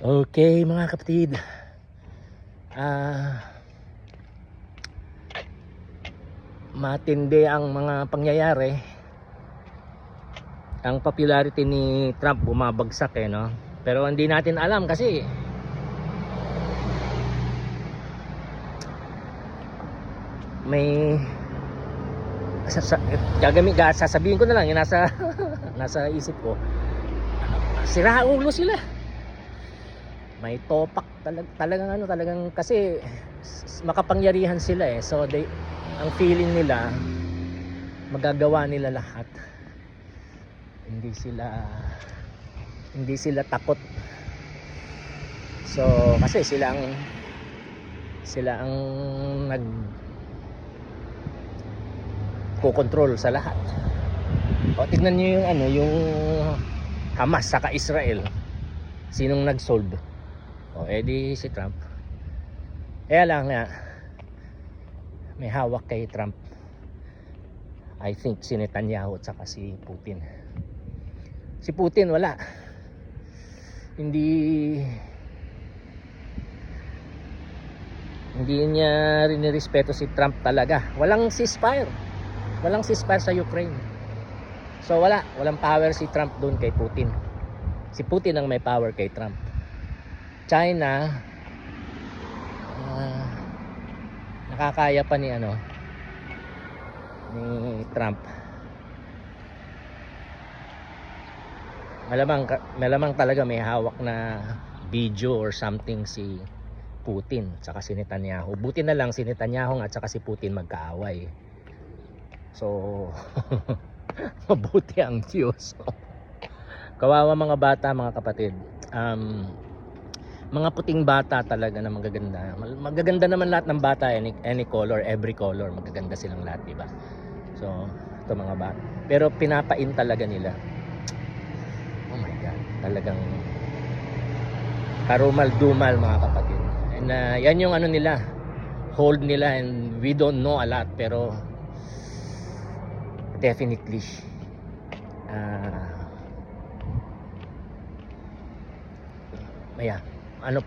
Okay mga kapatid, matindi ang mga pangyayari. Ang popularity ni Trump bumabagsak no? Pero hindi natin alam kasi may sasabihin ko na lang yung nasa nasa isip ko. Sira ulo sila. May topak talagang kasi makapangyarihan sila so ang feeling nila magagawa nila lahat. Hindi sila takot. So kasi sila ang nag control sa lahat. O tignan niyo yung Hamas saka Israel. Sinong nag-solve? O edi si Trump. Kaya lang nga may hawak kay Trump, I think si Netanyahu at saka si Putin. Si Putin wala. Hindi niya rinirespeto si Trump talaga. Walang ceasefire sa Ukraine. So walang power si Trump doon kay Putin. Si Putin ang may power kay Trump. China nakakaya pa ni Trump. Malamang talaga may hawak na video or something si Putin at saka si Netanyahu. Buti na lang si Netanyahu at saka si Putin magkaaway. So mabuti ang Diyos. Kawawa mga bata, mga kapatid. Mga puting bata talaga na magaganda. Magaganda naman lahat ng bata, any color, every color, magaganda silang lahat, diba? So ito mga bata, pero pinapain talaga nila. Oh my God, talagang karumal-dumal mga kapatid. And yan yung nila, hold nila, and we don't know a lot, pero definitely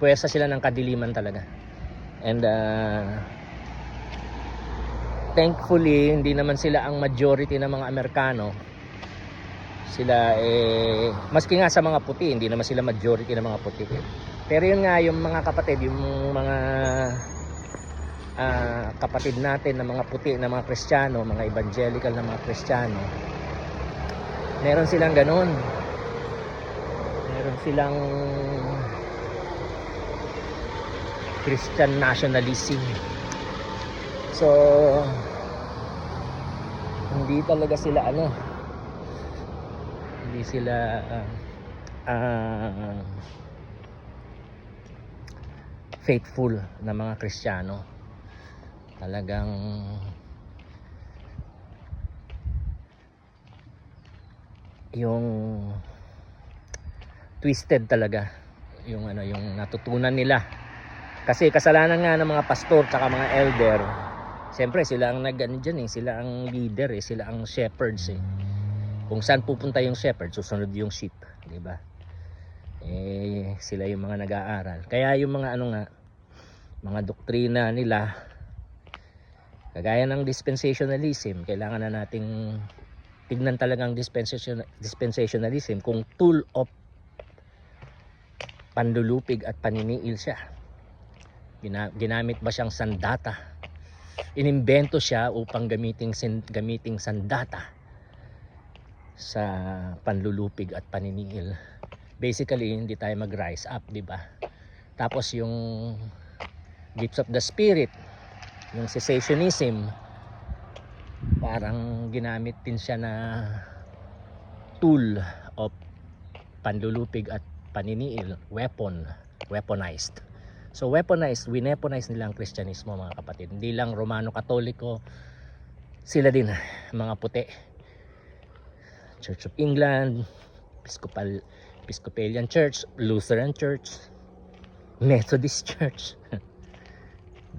puwersa sila ng kadiliman talaga. And thankfully hindi naman sila ang majority ng mga Amerikano. Sila maski nga sa mga puti, hindi naman sila majority ng mga puti. Pero yun nga, yung mga kapatid, yung mga kapatid natin na mga puti na mga Kristiyano, mga evangelical na mga Kristiyano, meron silang ganun. Meron silang Christian nationalism. So hindi talaga sila hindi sila faithful na mga Kristiyano. Talagang yung twisted talaga yung yung natutunan nila. Kasi kasalanan nga ng mga pastor at mga elder. Siyempre sila ang sila ang leader sila ang shepherds Kung saan pupunta yung shepherd, susunod yung sheep, di ba? Sila yung mga nag-aaral. Kaya yung mga mga doktrina nila, kagaya ng dispensationalism, kailangan na nating tignan talagang dispensationalism kung tool of panlulupig at paniniil siya. Ginamit ba siyang sandata? Inimbento siya upang gamiting sandata sa panlulupig at paniniil. Basically, hindi tayo mag-rise up, di ba? Tapos yung gifts of the spirit, yung cessationism, parang ginamit din siya na tool of panlulupig at paniniil, weaponized. So weaponize nila ang Kristyanismo mga kapatid. Hindi lang Romano Katoliko, sila din mga puti. Church of England, Episcopalian Church, Lutheran Church, Methodist Church,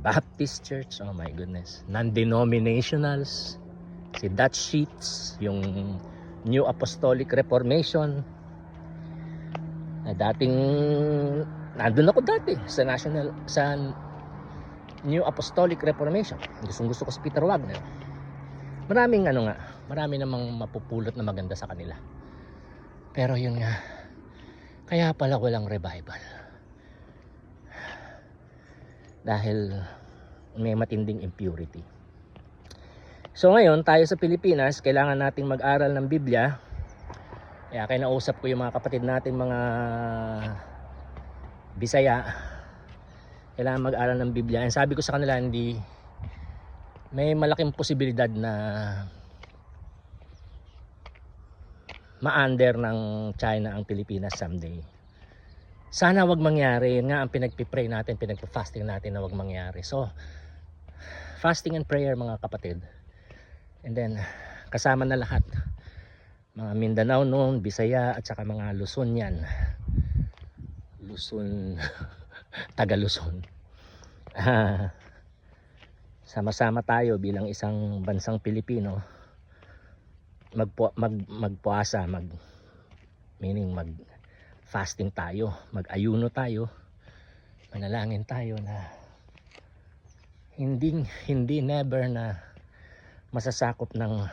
Baptist Church, oh my goodness, non-denominationals, si Dutch Sheets, yung New Apostolic Reformation, Na dating nandun ako dati sa New Apostolic Reformation. Gusto ko si Peter Wagner. Maraming marami namang mapupulot na maganda sa kanila. Pero yun nga, kaya pala walang revival. Dahil may matinding impurity. So ngayon, tayo sa Pilipinas, kailangan nating mag-aral ng Biblia. Kaya kinausap ko yung mga kapatid natin, mga Bisaya. Kailangan mag-aral ng Biblia. And sabi ko sa kanila, may malaking posibilidad na ma-under ng China ang Pilipinas someday. Sana wag mangyari. Yun nga ang pinagpipray natin, pinagpa-fasting natin na wag mangyari. So, fasting and prayer mga kapatid. And then, kasama na lahat. Mga Mindanao noon, Bisaya, at saka mga Luzon yan. Luzon, taga Luzon. Sama-sama tayo bilang isang bansang Pilipino. Magpuasa, meaning mag-fasting tayo, mag-ayuno tayo, manalangin tayo na hindi never na masasakop ng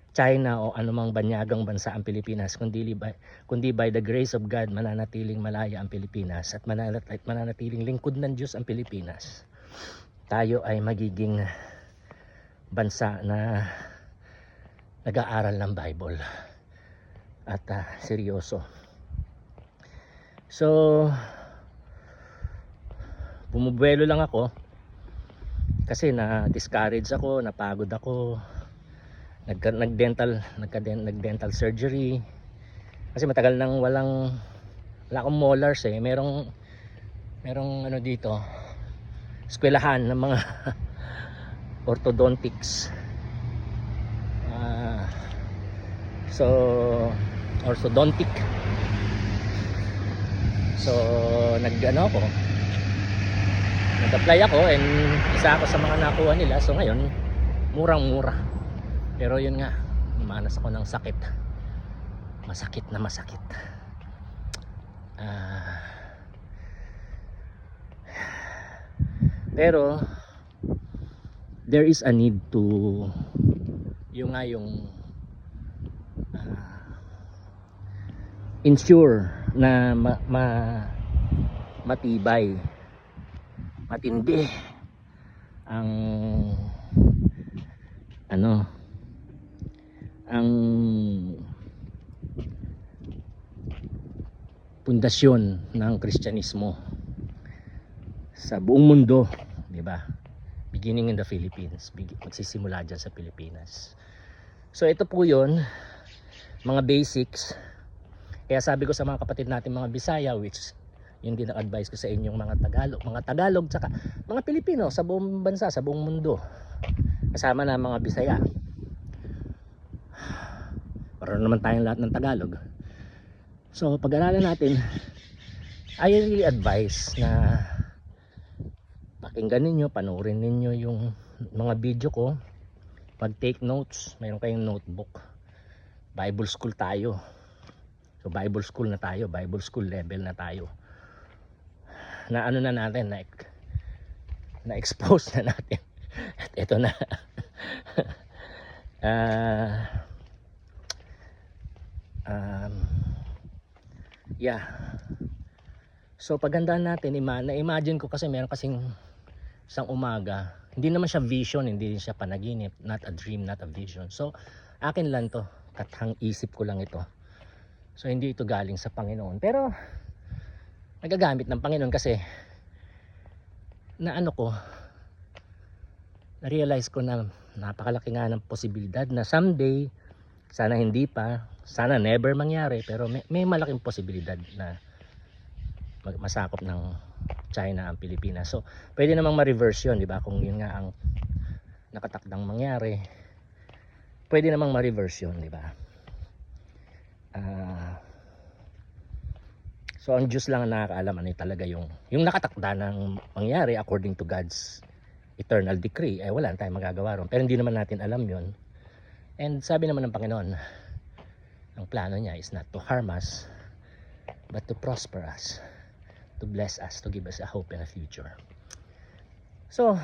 China o anumang banyagang bansa ang Pilipinas, kundi by the grace of God mananatiling malaya ang Pilipinas at mananatiling lingkod ng Diyos ang Pilipinas. Tayo ay magiging bansa na nag-aaral ng Bible at seryoso. So bumubuelo lang ako kasi na-discourage ako, napagod ako. Nag-dental surgery kasi matagal nang wala akong molars eh. Merong dito eskwelahan ng mga orthodontics. So orthodontic. So nag-apply ako and isa ako sa mga nakuha nila. So ngayon murang-mura. Pero yun nga, lumanas ako ng sakit. Masakit na masakit. Pero there is a need to ensure na matibay, matindi ang pundasyon ng Kristyanismo sa buong mundo, di ba? Beginning in the Philippines, magsisimula dyan sa Pilipinas. So ito po yun, mga basics. Kaya sabi ko sa mga kapatid natin mga Bisaya, which yun din ang advice ko sa inyong mga Tagalog tsaka mga Pilipino sa buong bansa, sa buong mundo, kasama na mga Bisaya. Para naman tayong lahat ng Tagalog. So pag-aralan natin, I really advise na pakinggan ninyo, panoorin ninyo yung mga video ko, mag-take notes, mayroon kayong notebook. Bible school tayo. So Bible school na tayo, Bible school level na tayo. Na na natin, na-expose na natin. At ito na. Yeah. So pagandaan natin, na-imagine ko kasi meron kasing isang umaga, hindi naman siya vision, hindi siya panaginip, not a dream, not a vision. So akin lang to, kathang isip ko lang ito. So hindi ito galing sa Panginoon, pero nagagamit ng Panginoon kasi na-realize ko na napakalaki nga ng posibilidad na someday, sana hindi pa, sana never mangyari, pero may malaking posibilidad na masakop ng China ang Pilipinas. So pwede namang ma-reverse yun, di ba? Kung yun nga ang nakatakdang mangyari, pwede namang ma-reverse yun, di ba? So ang Diyos lang ang nakakaalam ano talaga yung nakatakda ng mangyari according to God's eternal decree. Wala tayong magagawa ron. Pero hindi naman natin alam yon. And sabi naman ng Panginoon, ang plano niya is not to harm us, but to prosper us, to bless us, to give us a hope and a future. So,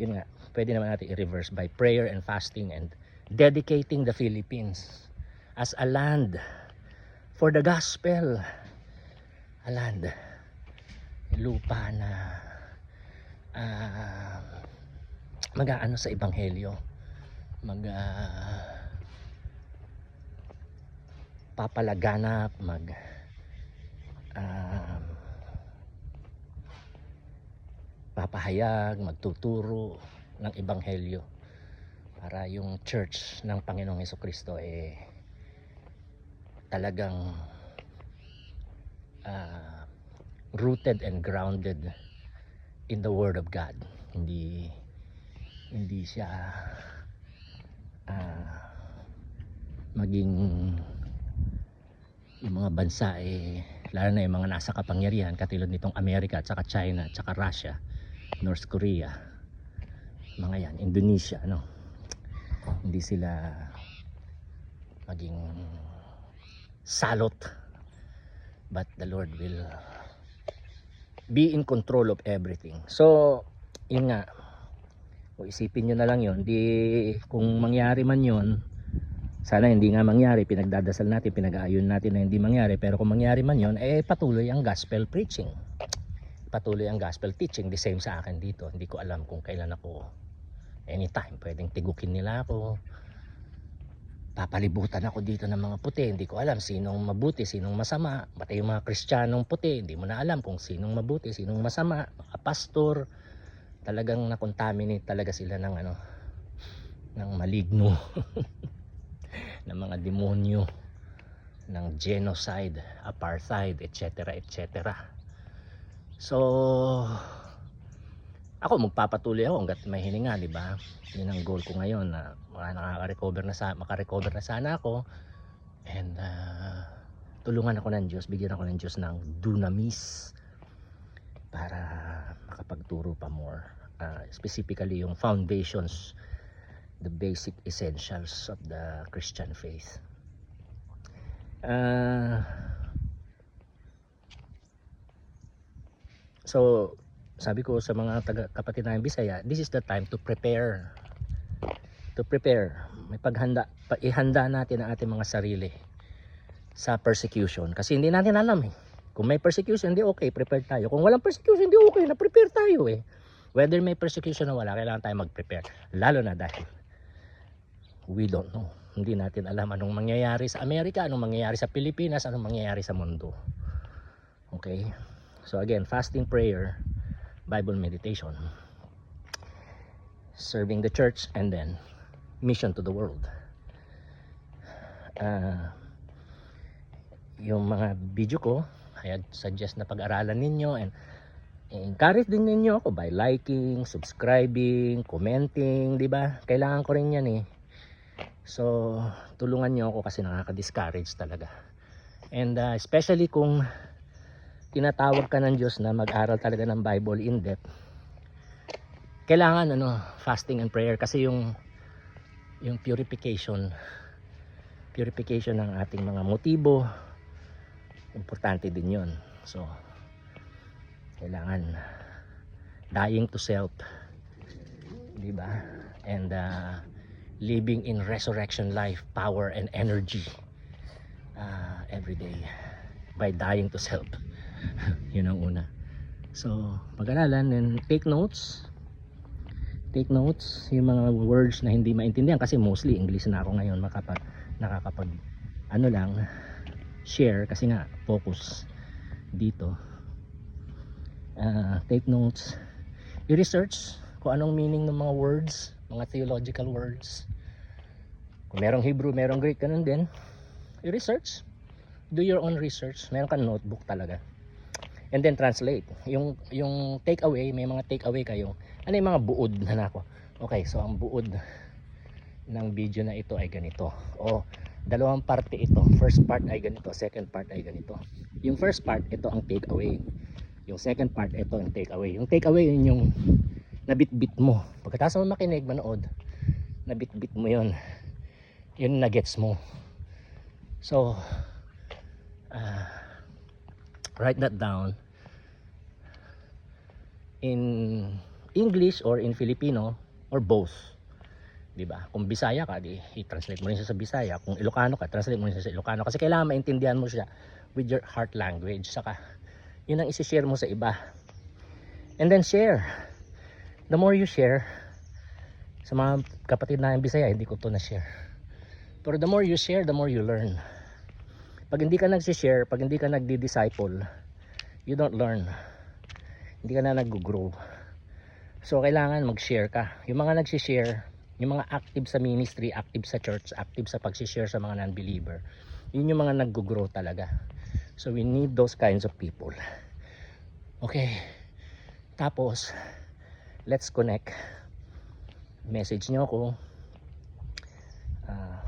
yun nga, pwede naman natin i-reverse by prayer and fasting and dedicating the Philippines as a land for the gospel. A land, lupa na mag-aano sa ebanghelyo, papalaganap, papahayag, magtuturo ng ebanghelyo para yung church ng Panginoong Hesukristo talagang rooted and grounded in the Word of God. Hindi siya maging yung mga bansa lalo na yung mga nasa kapangyarihan katulad nitong Amerika at saka China at saka Russia, North Korea, mga yan, Indonesia, no? Hindi sila maging salot, but the Lord will be in control of everything. So yun nga, o isipin nyo na lang yun, kung mangyari man yun, sana hindi nga mangyari, pinagdadasal natin, pinag-aayon natin na hindi mangyari, pero kung mangyari man yun, patuloy ang gospel preaching, patuloy ang gospel teaching. The same sa akin dito, hindi ko alam kung kailan ako, anytime, pwedeng tigukin nila ako, papalibutan ako dito ng mga puti, hindi ko alam sinong mabuti, sinong masama, pati yung mga Kristiyanong puti, hindi mo na alam kung sinong mabuti, sinong masama, mga pastor, talagang na-contaminate talaga sila ng ng maligno ng mga demonyo, ng genocide, apartheid, etc. etc. So ako magpapatuloy ako hangga't may hininga, di ba? Yun ang goal ko ngayon, na makarecover na sana ako, and tulungan ako ng Diyos, bigyan ako ng Diyos ng dunamis para makapagturo pa more, specifically yung foundations, the basic essentials of the Christian faith. So sabi ko sa mga kapatid namin Bisaya, this is the time to prepare. May ihanda natin ang ating mga sarili sa persecution, kasi hindi natin alam kung may persecution, hindi okay, prepare tayo. Kung walang persecution, hindi okay, na prepare tayo whether may persecution o wala, kailangan tayo mag-prepare, lalo na dahil we don't know, hindi natin alam anong mangyayari sa Amerika, anong mangyayari sa Pilipinas, anong mangyayari sa mundo. Okay, so again, fasting, prayer, Bible meditation, serving the church, and then mission to the world. Yung mga video ko, I suggest na pag-aralan ninyo, and encourage din ninyo ako by liking, subscribing, commenting, di ba? Kailangan ko rin yan So tulungan nyo ako kasi nakaka-discourage talaga. And especially kung tinatawag ka ng Diyos na mag-aral talaga ng Bible in depth, kailangan fasting and prayer, kasi yung purification ng ating mga motibo, importante din yun. So kailangan dying to self, di ba? And living in resurrection life, power and energy every day by dying to self. Yun ang una. So pag-aralan and take notes yung mga words na hindi maintindihan, kasi mostly English na ako ngayon, nakakapag lang share, kasi nga focus dito. Take notes, i-research kung anong meaning ng mga words, mga theological words. Kung merong Hebrew, merong Greek, ganun din, i-research, do your own research, meron kang notebook talaga, and then translate yung take away. May mga take away kayo, ano yung mga buod na nako. Okay, so ang buod ng video na ito ay ganito, dalawang parte ito, first part ay ganito, second part ay ganito. Yung first part, ito ang take away, yung second part, ito ang take away. Yung take away, yun yung nabitbit mo pagkatapos mo makinig, manood, nabitbit mo yun na gets mo. So write that down in English or in Filipino or both. Diba? Kung Bisaya ka, di i-translate mo rin siya sa Bisaya. Kung Ilocano ka, translate mo rin siya sa Ilocano. Kasi kailangan maintindihan mo siya with your heart language. Saka, yun ang isi-share mo sa iba. And then share. The more you share, sa mga kapatid na yung Bisaya, hindi ko to na-share. Pero the more you share, the more you learn. Pag hindi ka nag-share, pag hindi ka nagdi-disciple, you don't learn. Hindi ka na nag-grow. So, kailangan mag-share ka. Yung mga nag-share, yung mga active sa ministry, active sa church, active sa pag-share sa mga non-believer, yun yung mga nag-grow talaga. So we need those kinds of people. Okay. Tapos, let's connect. Message nyo ako.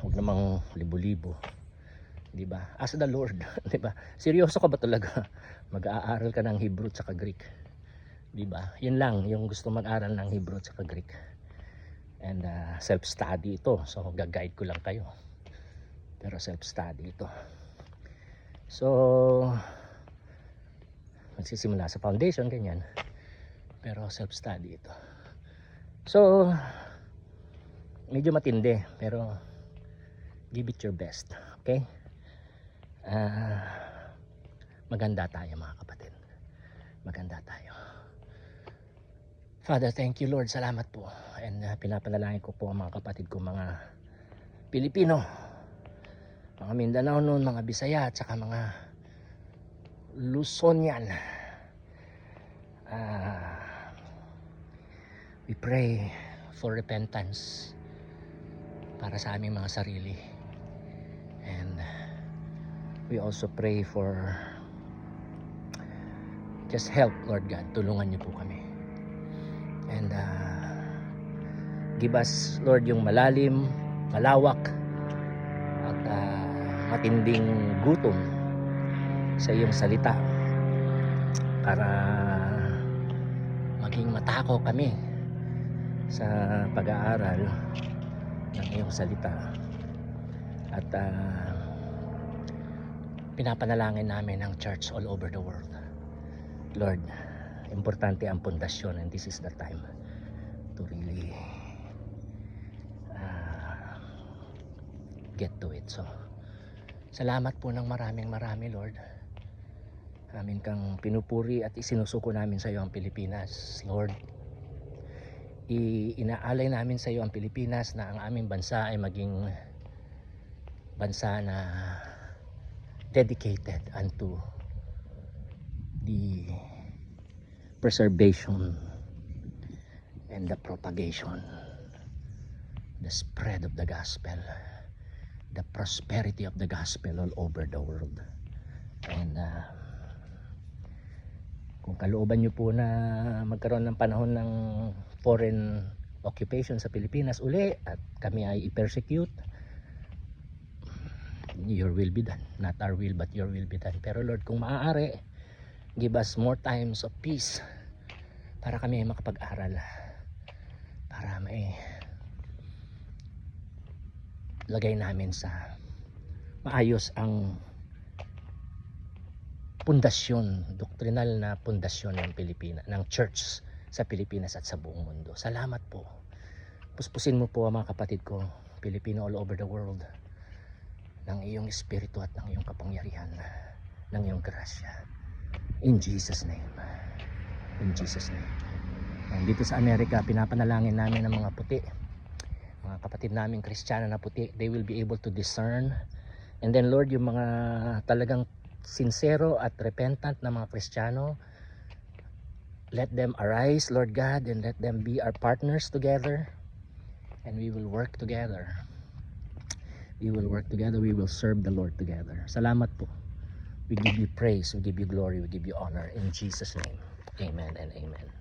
Huwag namang libo-libo. Diba? Ask the Lord. Diba? Seryoso ka ba talaga? Mag-aaral ka ng Hebrew at Greek. Diba? Yun lang, yung gusto mag-aral ng Hebrew at Greek. And self-study ito. So, gag-guide ko lang kayo. Pero self-study ito. So, magsisimula sa foundation, ganyan. Pero self-study ito. So, medyo matindi. Pero, give it your best. Okay? Maganda tayo mga kapatid. Maganda tayo. Father, thank you Lord, salamat po. And pinapanalangin ko po ang mga kapatid ko, mga Pilipino, mga Mindanao noon, mga Bisaya, at saka mga Luzonian. We pray for repentance para sa aming mga sarili. And we also pray for just help, Lord God. Tulungan niyo po kami. And give us, Lord, yung malalim, malawak, at matinding gutom sa iyong salita para maging matako kami sa pag-aaral ng iyong salita. At pinapanalangin namin ang church all over the world. Lord, importante ang pundasyon, and this is the time to really get to it. So, salamat po ng marami Lord. Amin kang pinupuri at isinusuko namin sa iyo ang Pilipinas, Lord. Inaalay namin sa iyo ang Pilipinas, na ang aming bansa ay maging bansa na dedicated unto the preservation and the propagation, the spread of the gospel, the prosperity of the gospel all over the world. And kung kalooban nyo po na magkaroon ng panahon ng foreign occupation sa Pilipinas uli at kami ay i-persecute, your will be done. Not our will, but your will be done. Pero Lord, kung maaari, give us more times of peace para kami makapag-aral, para may lagay namin sa maayos ang pundasyon, doktrinal na pundasyon ng Pilipinas, ng church sa Pilipinas at sa buong mundo. Salamat po. Puspusin mo po ang mga kapatid ko, Pilipino all over the world, ng iyong espiritu at ng iyong kapangyarihan, ng iyong grasya. In Jesus name. In Jesus name. And dito sa Amerika, pinapanalangin namin ng mga puti, mga kapatid namin Kristiyano na puti, they will be able to discern. And then Lord, yung mga talagang sincero at repentant na mga Kristiyano, let them arise, Lord God, and let them be our partners together, and we will work together. We will work together. We will serve the Lord together. Salamat po. We give you praise, we give you glory, we give you honor. In Jesus' name, amen and amen.